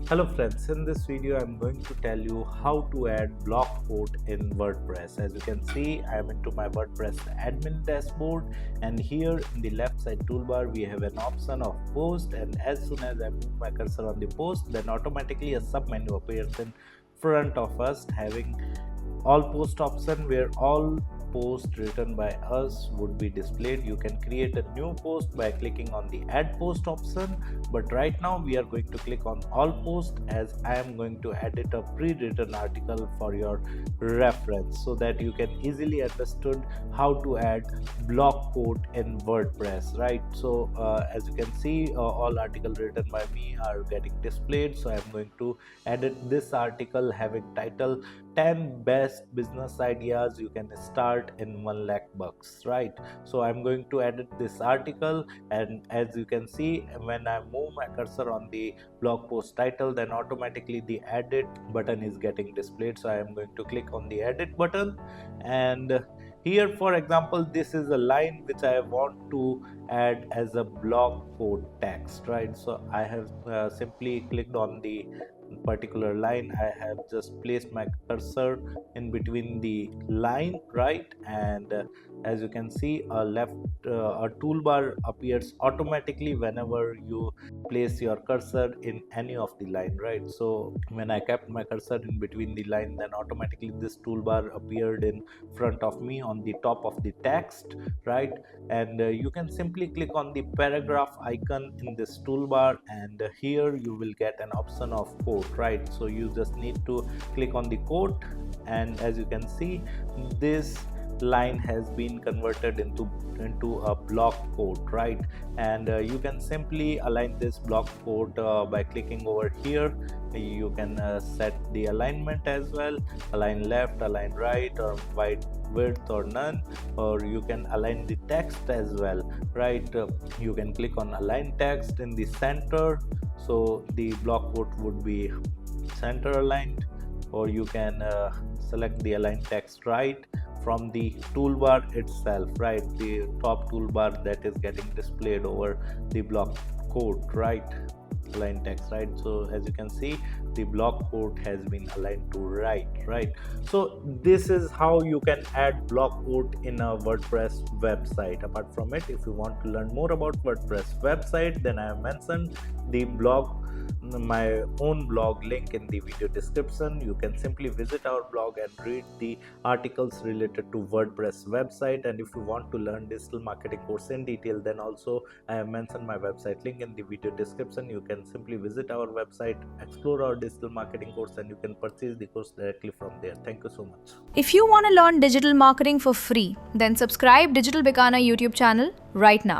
Hello friends, in this video I'm going to tell you how to add Blockquote in WordPress. As you can see, I am into my WordPress admin dashboard, and here in the left side toolbar we have an option of post, and as soon as I move my cursor on the post, then automatically a sub menu appears in front of us having all post option, where all post written by us would be displayed. You can create a new post by clicking on the add post option, but right now we are going to click on all post, as I am going to edit a pre-written article for your reference so that you can easily understood how to add block quote in WordPress, right? So as you can see, all article written by me are getting displayed. So I'm going to edit this article having title 10 best business ideas you can start in 1 lakh bucks, right? So I'm going to edit this article, and as you can see, when I move my cursor on the blog post title, then automatically the edit button is getting displayed. So I am going to click on the edit button, and here, for example, this is a line which I want to add as a block quote text, right? So I have simply clicked on the particular line. I have just placed my cursor in between the line, right? And as you can see, a toolbar appears automatically whenever you place your cursor in any of the line, right? So when I kept my cursor in between the line, then automatically this toolbar appeared in front of me on the top of the text, right? And you can simply click on the paragraph icon in this toolbar, and here you will get an option of quote, right? So you just need to click on the quote, and as you can see, this line has been converted into a block quote, right? And you can simply align this block quote by clicking over here. You can set the alignment as well, align left, align right, or wide width or none, or you can align the text as well, right? You can click on align text in the center, so the block quote would be center aligned, or you can select the align text right from the toolbar itself, right? The top toolbar that is getting displayed over the block quote, right? Align text, right? So as you can see, the block quote has been aligned to right? So this is how you can add block quote in a WordPress website. Apart from it, if you want to learn more about WordPress website, then I have mentioned the my own blog link in the video description. You can simply visit our blog and read the articles related to WordPress website. And if you want to learn digital marketing course in detail, then also I have mentioned my website link in the video description. You can simply visit our website, explore our digital marketing course, and you can purchase the course directly from there. Thank you so much. If you want to learn digital marketing for free, then subscribe Digital Bikana YouTube channel right now.